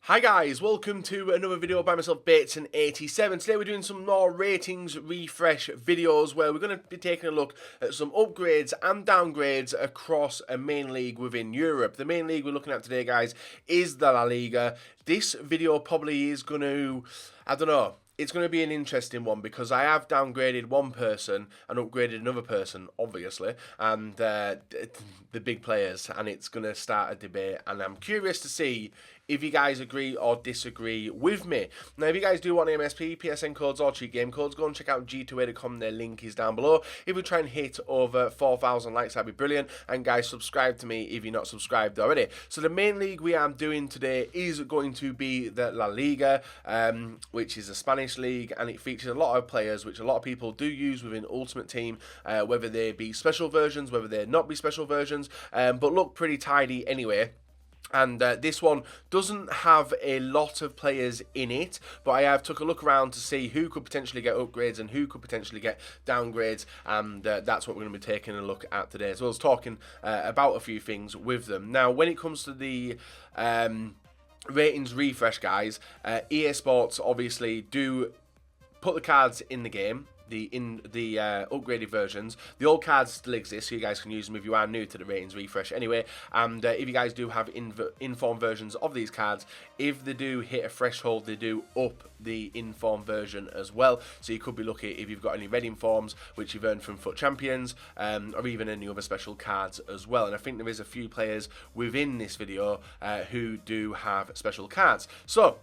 Hi guys, welcome to another video by myself, Bateson87. Today we're doing some more ratings refresh videos where we're going to be taking a look at some upgrades and downgrades across a main league within Europe. The main league we're looking at today, guys, is the La Liga. This video probably is going to, I don't know, it's going to be an interesting one because I have downgraded one person and upgraded another person, obviously, and the big players, and it's going to start a debate, and I'm curious to see if you guys agree or disagree with me. Now, if you guys do want MSP, PSN codes, or cheat game codes, go and check out g2a.com. Their link is down below. If we try and hit over 4,000 likes, that'd be brilliant. And guys, subscribe to me if you're not subscribed already. So the main league we are doing today is going to be the La Liga, which is a Spanish league, and it features a lot of players which a lot of people do use within Ultimate Team, whether they be special versions, whether they not be special versions, but look pretty tidy anyway. And this one doesn't have a lot of players in it, but I have took a look around to see who could potentially get upgrades and who could potentially get downgrades, and that's what we're going to be taking a look at today, as well as talking about a few things with them. Now, when it comes to the ratings refresh, guys, EA Sports obviously do put the cards in the game. The upgraded versions. The old cards still exist, so you guys can use them if you are new to the ratings refresh anyway. And if you guys do have informed versions of these cards, if they do hit a threshold, they do up the informed version as well. So you could be lucky if you've got any red informs which you've earned from Foot Champions, or even any other special cards as well. And I think there is a few players within this video who do have special cards. So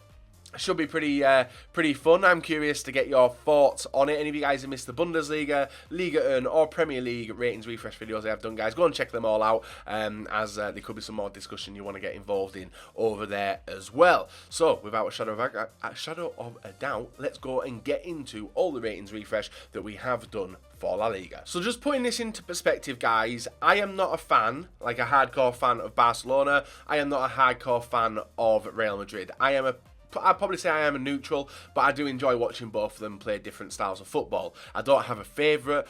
should be pretty fun. I'm curious to get your thoughts on it. Any of you guys have missed the Bundesliga, Liga or Premier League ratings refresh videos I have done, guys, go and check them all out, as there could be some more discussion you want to get involved in over there as well. So without a shadow of a doubt, let's go and get into all the ratings refresh that we have done for La Liga. So just putting this into perspective, guys, I am not a fan, like a hardcore fan of Barcelona. I am not a hardcore fan of Real Madrid. I'd probably say I am a neutral, but I do enjoy watching both of them play different styles of football. I don't have a favourite,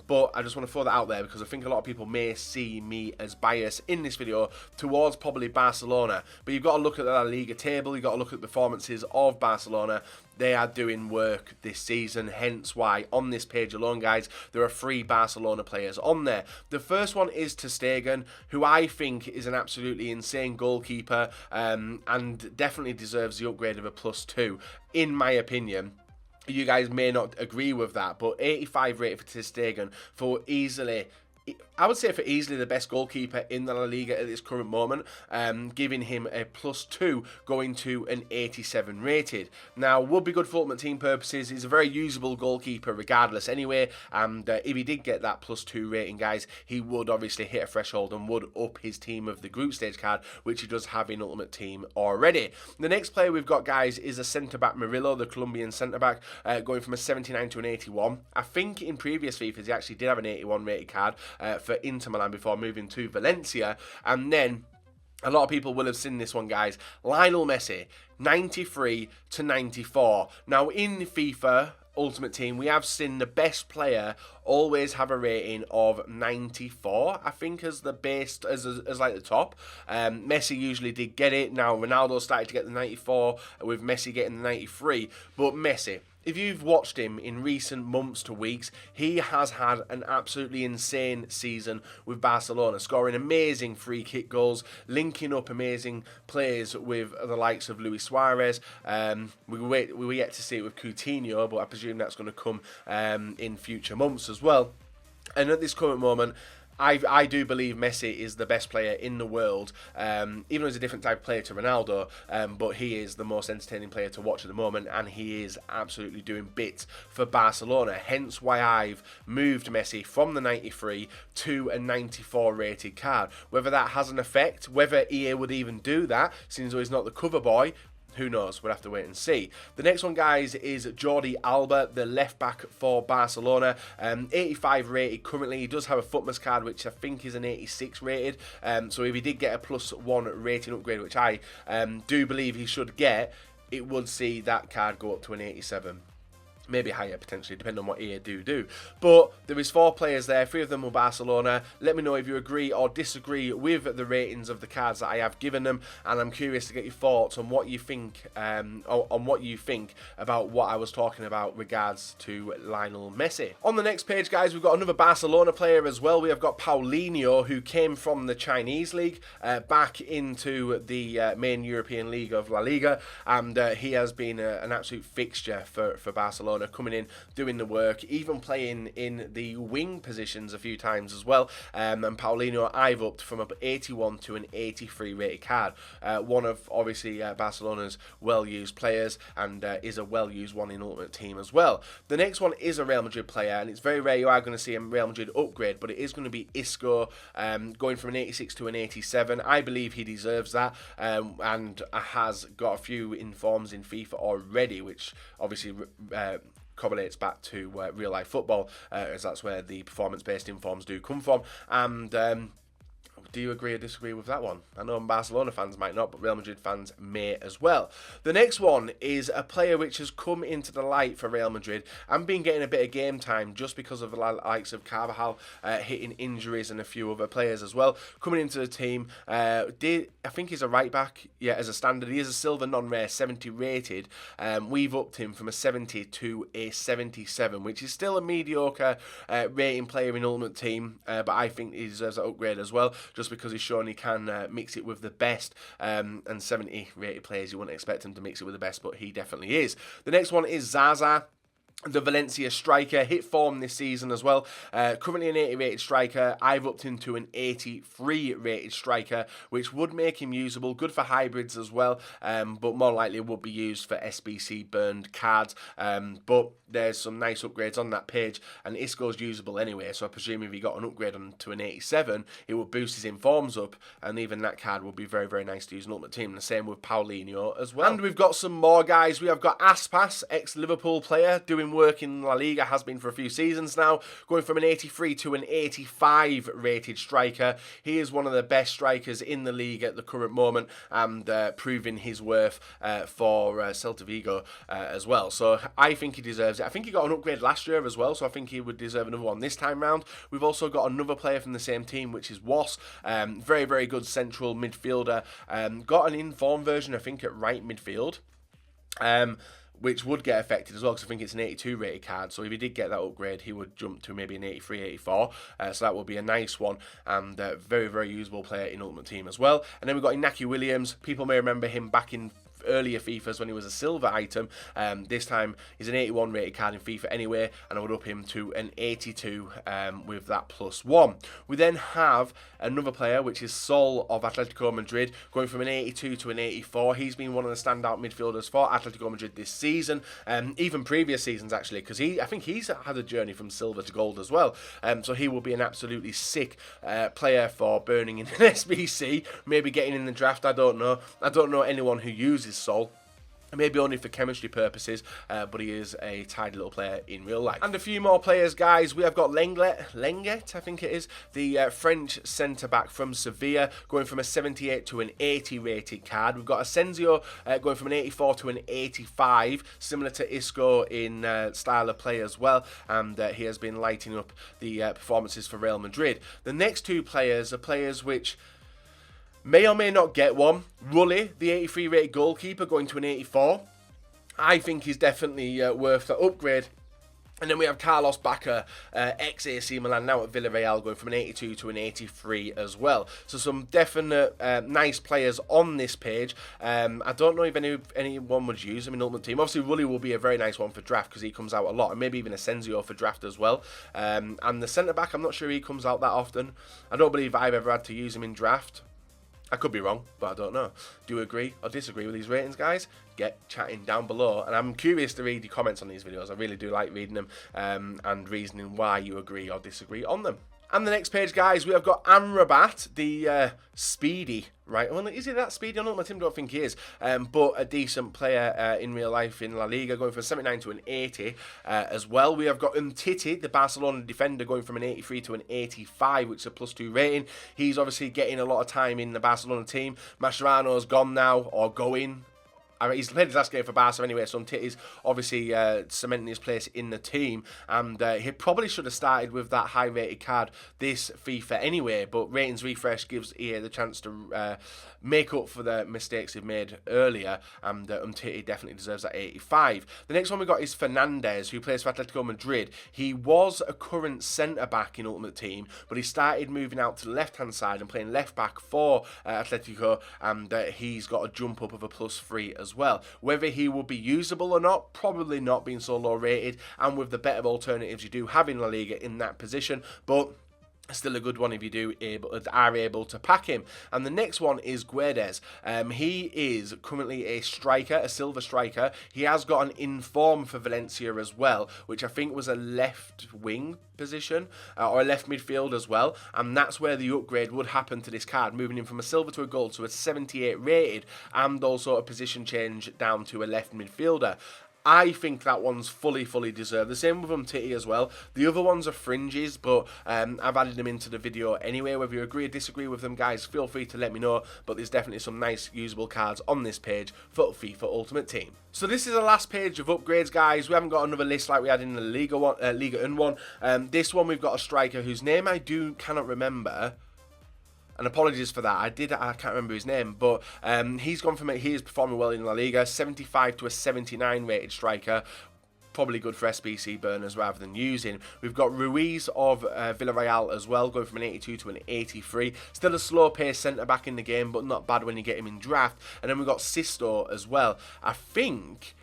but I just want to throw that out there because I think a lot of people may see me as biased in this video towards probably Barcelona. But you've got to look at the La Liga table, you've got to look at the performances of Barcelona. They are doing work this season, hence why on this page alone, guys, there are 3 Barcelona players on there. The first one is ter Stegen, who I think is an absolutely insane goalkeeper, and definitely deserves the upgrade of a +2, in my opinion. You guys may not agree with that, but 85 rated for ter Stegen for easily, I would say for easily the best goalkeeper in the La Liga at this current moment, giving him a +2 going to an 87 rated. Now, would be good for Ultimate Team purposes. He's a very usable goalkeeper regardless anyway, and if he did get that +2 rating, guys, he would obviously hit a threshold and would up his team of the group stage card, which he does have in Ultimate Team already. The next player we've got, guys, is a centre-back, Murillo, the Colombian centre-back, going from a 79 to an 81. I think in previous FIFAs he actually did have an 81 rated card for Inter Milan before moving to Valencia, and then a lot of people will have seen this one, guys. Lionel Messi, 93 to 94. Now, in FIFA Ultimate Team, we have seen the best player always have a rating of 94, I think, as the base, as like the top. Messi usually did get it. Now, Ronaldo started to get the 94, with Messi getting the 93. But Messi, if you've watched him in recent months to weeks, he has had an absolutely insane season with Barcelona, scoring amazing free kick goals, linking up amazing plays with the likes of Luis Suarez. We yet to see it with Coutinho, but I presume that's going to come in future months as well. And at this current moment, I do believe Messi is the best player in the world, even though he's a different type of player to Ronaldo, but he is the most entertaining player to watch at the moment, and he is absolutely doing bits for Barcelona, hence why I've moved Messi from the 93 to a 94 rated card. Whether that has an effect, whether EA would even do that, since he's not the cover boy, who knows? We'll have to wait and see. The next one, guys, is Jordi Alba, the left back for Barcelona. 85 rated currently. He does have a Footmas card, which I think is an 86 rated. So if he did get a +1 rating upgrade, which I do believe he should get, it would see that card go up to an 87. Maybe higher, potentially, depending on what EA do. But there is 4 players there. 3 of them were Barcelona. Let me know if you agree or disagree with the ratings of the cards that I have given them. And I'm curious to get your thoughts on what you think, about what I was talking about regards to Lionel Messi. On the next page, guys, we've got another Barcelona player as well. We have got Paulinho, who came from the Chinese league back into the main European league of La Liga. And he has been an absolute fixture for Barcelona. Coming in, doing the work, even playing in the wing positions a few times as well. And Paulinho, I've upped from an 81 to an 83 rated card. One of, obviously, Barcelona's well-used players, and is a well-used one in Ultimate Team as well. The next one is a Real Madrid player, and it's very rare you are going to see a Real Madrid upgrade, but it is going to be Isco, going from an 86 to an 87. I believe he deserves that, and has got a few informs in FIFA already, which obviously correlates back to real life football, as that's where the performance-based informs do come from. And do you agree or disagree with that one? I know Barcelona fans might not, but Real Madrid fans may as well. The next one is a player which has come into the light for Real Madrid and been getting a bit of game time just because of the likes of Carvajal hitting injuries and a few other players as well. Coming into the team, I think he's a right back, as a standard. He is a silver non-rare, 70 rated. We've upped him from a 70 to a 77, which is still a mediocre rating player in Ultimate Team, but I think he deserves an upgrade as well, just because he's shown he can mix it with the best, and 70 rated players, you wouldn't expect him to mix it with the best, but he definitely is. The next one is Zaza, the Valencia striker, hit form this season as well. Currently an 80 rated striker. I've upped him to an 83 rated striker, which would make him usable. Good for hybrids as well, but more likely would be used for SBC burned cards. But there's some nice upgrades on that page, and Isco's usable anyway, so I presume if he got an upgrade on to an 87, it would boost his informs up, and even that card would be very, very nice to use in Ultimate Team. And the same with Paulinho as well. And we've got some more guys. We have got Aspas, ex-Liverpool player, doing work in La Liga, has been for a few seasons now, going from an 83 to an 85 rated striker. He is one of the best strikers in the league at the current moment, and proving his worth for Celta Vigo as well. So I think he deserves it. I think he got an upgrade last year as well, so I think he would deserve another one this time round. We've also got another player from the same team, which is Was. Very, very good central midfielder. Got an informed version, I think, at right midfield. Which would get affected as well, because I think it's an 82 rated card. So if he did get that upgrade, he would jump to maybe an 83, 84. So that would be a nice one, and very, very usable player in Ultimate Team as well. And then we've got Inaki Williams. People may remember him back in earlier FIFAs when he was a silver item. This time he's an 81 rated card in FIFA anyway, and I would up him to an 82 with that +1. We then have another player, which is Sol of Atletico Madrid, going from an 82 to an 84. He's been one of the standout midfielders for Atletico Madrid this season, even previous seasons actually, because I think he's had a journey from silver to gold as well. So he will be an absolutely sick player for burning in an SBC, maybe getting in the draft. I don't know. I don't know anyone who uses Sol. Maybe only for chemistry purposes, but he is a tidy little player in real life. And a few more players, guys. We have got Lenglet, I think it is, the French centre-back from Sevilla, going from a 78 to an 80 rated card. We've got Asensio going from an 84 to an 85, similar to Isco in style of play as well, and he has been lighting up the performances for Real Madrid. The next two players are players which may or may not get one. Rulli, the 83 rated goalkeeper, going to an 84. I think he's definitely worth the upgrade. And then we have Carlos Bacca, ex-AC Milan, now at Villarreal, going from an 82 to an 83 as well. So some definite nice players on this page. I don't know if anyone would use him in Ultimate Team. Obviously, Rulli will be a very nice one for draft because he comes out a lot, and maybe even Asensio for draft as well. And the centre-back, I'm not sure he comes out that often. I don't believe I've ever had to use him in draft. I could be wrong, but I don't know. Do you agree or disagree with these ratings, guys? Get chatting down below. And I'm curious to read your comments on these videos. I really do like reading them and reasoning why you agree or disagree on them. And the next page, guys, we have got Amrabat, the speedy, right? Well, is he that speedy? I don't think he is. But a decent player in real life in La Liga, going from a 79 to an 80 as well. We have got Umtiti, the Barcelona defender, going from an 83 to an 85, which is a +2 rating. He's obviously getting a lot of time in the Barcelona team. Mascherano's gone now, or going. He's played his last game for Barca anyway, so Umtiti's obviously cementing his place in the team, and he probably should have started with that high-rated card this FIFA anyway, but ratings refresh gives EA the chance to make up for the mistakes they've made earlier, and Umtiti definitely deserves that 85. The next one we got is Fernandez, who plays for Atletico Madrid. He was a current centre-back in Ultimate Team, but he started moving out to the left-hand side and playing left-back for Atletico, and he's got a jump up of a +3 as well. Whether he will be usable or not, probably not, being so low rated, and with the better alternatives you do have in La Liga in that position, but still a good one if you are able to pack him. And the next one is Guedes. He is currently a striker, a silver striker. He has got an inform for Valencia as well, which I think was a left wing position or a left midfield as well, and that's where the upgrade would happen to this card, moving him from a silver to a gold, so a 78 rated, and also a position change down to a left midfielder. I think that one's fully deserved. The same with Umtiti as well. The other ones are fringes, but I've added them into the video anyway. Whether you agree or disagree with them, guys, feel free to let me know. But there's definitely some nice usable cards on this page for FIFA Ultimate Team. So this is the last page of upgrades, guys. We haven't got another list like we had in the Liga one. This one we've got a striker whose name I cannot remember. And apologies for that. I can't remember his name, but he's gone from it. He is performing well in La Liga, 75 to a 79 rated striker. Probably good for SBC burners rather than using. We've got Ruiz of Villarreal as well, going from an 82 to an 83. Still a slow pace centre back in the game, but not bad when you get him in draft. And then we've got Sisto as well. I think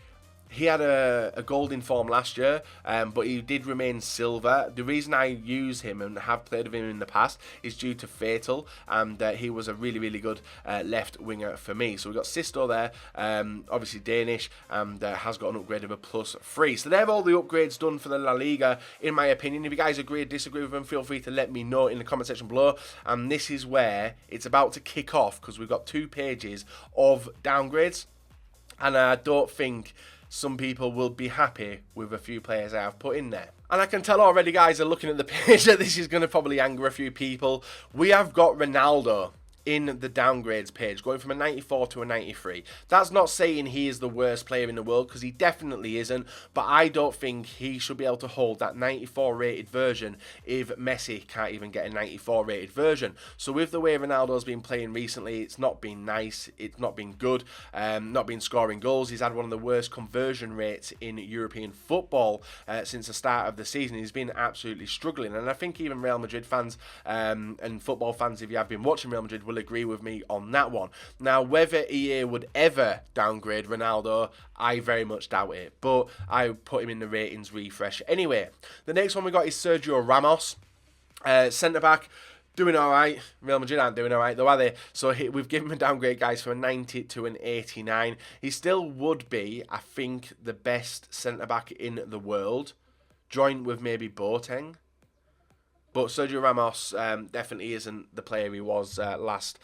he had a gold in form last year, but he did remain silver. The reason I use him and have played with him in the past is due to Fatal, and he was a really good left winger for me. So we've got Sisto there, obviously Danish, and has got an upgrade of a +3. So they're all the upgrades done for the La Liga, in my opinion. If you guys agree or disagree with them, feel free to let me know in the comment section below. And this is where it's about to kick off, because we've got 2 pages of downgrades, and I don't think some people will be happy with a few players I've put in there. And I can tell already, guys, are looking at the page that this is going to probably anger a few people. We have got Ronaldo in the downgrades page, going from a 94 to a 93. That's not saying he is the worst player in the world, because he definitely isn't, but I don't think he should be able to hold that 94 rated version if Messi can't even get a 94 rated version. So with the way Ronaldo's been playing recently, it's not been nice, it's not been good, not been scoring goals. He's had one of the worst conversion rates in European football since the start of the season. He's been absolutely struggling, and I think even Real Madrid fans and football fans, if you have been watching Real Madrid, will agree with me on that one. Now, whether EA would ever downgrade Ronaldo, I very much doubt it, but I put him in the ratings refresh anyway. The next one we got is Sergio Ramos, centre-back. Doing alright. Real Madrid aren't doing alright though, are they? So we've given him a downgrade, guys, from a 90 to an 89. He still would be, I think, the best centre-back in the world, joined with maybe Boateng. But Sergio Ramos definitely isn't the player he was last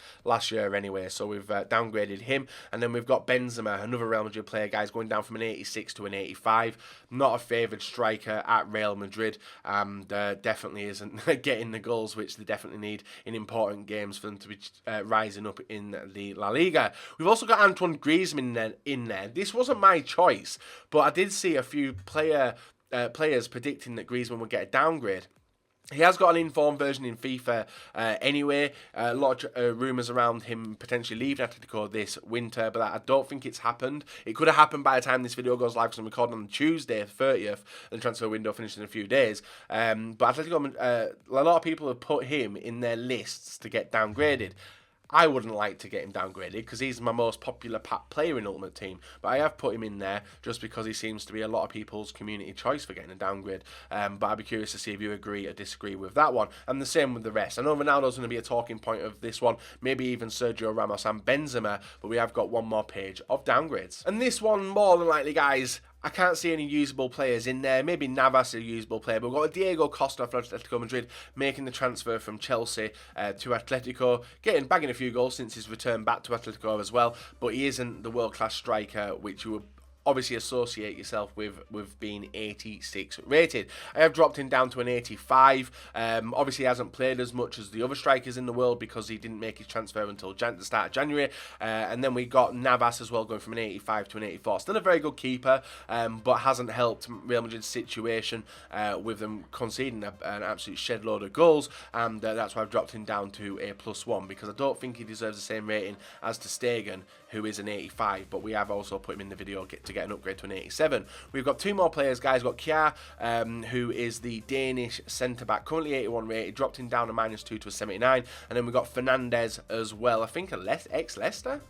year anyway. So we've downgraded him. And then we've got Benzema, another Real Madrid player, guys, going down from an 86 to an 85. Not a favoured striker at Real Madrid. And definitely isn't getting the goals which they definitely need in important games for them to be rising up in the La Liga. We've also got Antoine Griezmann in there. This wasn't my choice, but I did see a few players predicting that Griezmann would get a downgrade. He has got an informed version in FIFA anyway. A lot of rumours around him potentially leaving Atletico this winter, but I don't think it's happened. It could have happened by the time this video goes live, because I'm recording on Tuesday, 30th, and the transfer window finishes in a few days. But Atletico, a lot of people have put him in their lists to get downgraded. I wouldn't like to get him downgraded because he's my most popular player in Ultimate Team, but I have put him in there just because he seems to be a lot of people's community choice for getting a downgrade. But I'd be curious to see if you agree or disagree with that one. And the same with the rest. I know Ronaldo's going to be a talking point of this one, maybe even Sergio Ramos and Benzema, but we have got one more page of downgrades. And this one, more than likely, guys, I can't see any usable players in there. Maybe Navas a usable player, but we've got Diego Costa for Atletico Madrid making the transfer from Chelsea to Atletico, bagging a few goals since his return back to Atletico as well, but he isn't the world-class striker which you would obviously associate yourself with being 86 rated. I have dropped him down to an 85. Obviously, he hasn't played as much as the other strikers in the world because he didn't make his transfer until the start of January. And then we got Navas as well, going from an 85 to an 84. Still a very good keeper, but hasn't helped Real Madrid's situation with them conceding an absolute shed load of goals. And that's why I've dropped him down to a +1, because I don't think he deserves the same rating as ter Stegen, who is an 85, but we have also put him in the video to get an upgrade to an 87. We've got two more players, guys. We've got Kjær, who is the Danish centre-back, currently 81 rated, dropped him down a -2 to a 79, and then we've got Fernandez as well, I think ex-Leicester?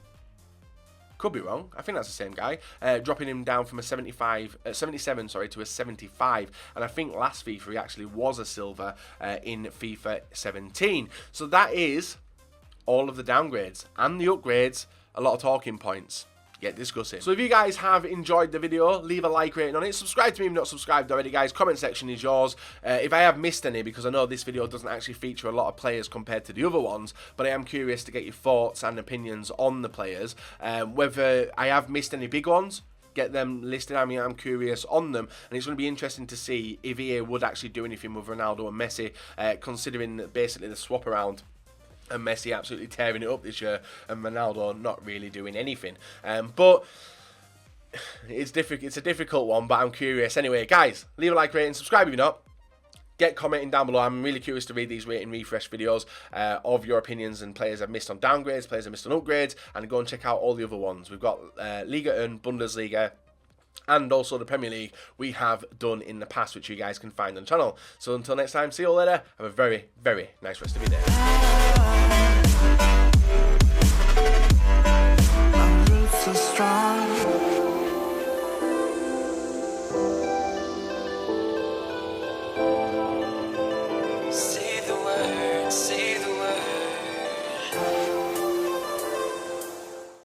Could be wrong. I think that's the same guy. Dropping him down from a 77 to a 75. And I think last FIFA he actually was a silver in FIFA 17. So that is all of the downgrades and the upgrades. A lot of talking points. Get discussing. So if you guys have enjoyed the video, leave a like rating on it. Subscribe to me if you're not subscribed already, guys. Comment section is yours. If I have missed any, because I know this video doesn't actually feature a lot of players compared to the other ones, but I am curious to get your thoughts and opinions on the players. Whether I have missed any big ones, get them listed. I mean, I'm curious on them, and it's going to be interesting to see if EA would actually do anything with Ronaldo and Messi, considering basically the swap around. And Messi absolutely tearing it up this year, and Ronaldo not really doing anything. But it's a difficult one, but I'm curious. Anyway, guys, leave a like, rating, subscribe if you're not. Get commenting down below. I'm really curious to read these rating refresh videos of your opinions and players I've missed on downgrades, players I've missed on upgrades, and go and check out all the other ones. We've got Liga and Bundesliga, and also the Premier League we have done in the past, which you guys can find on the channel. So until next time, see you all later. Have a very, very nice rest of your day. Strong.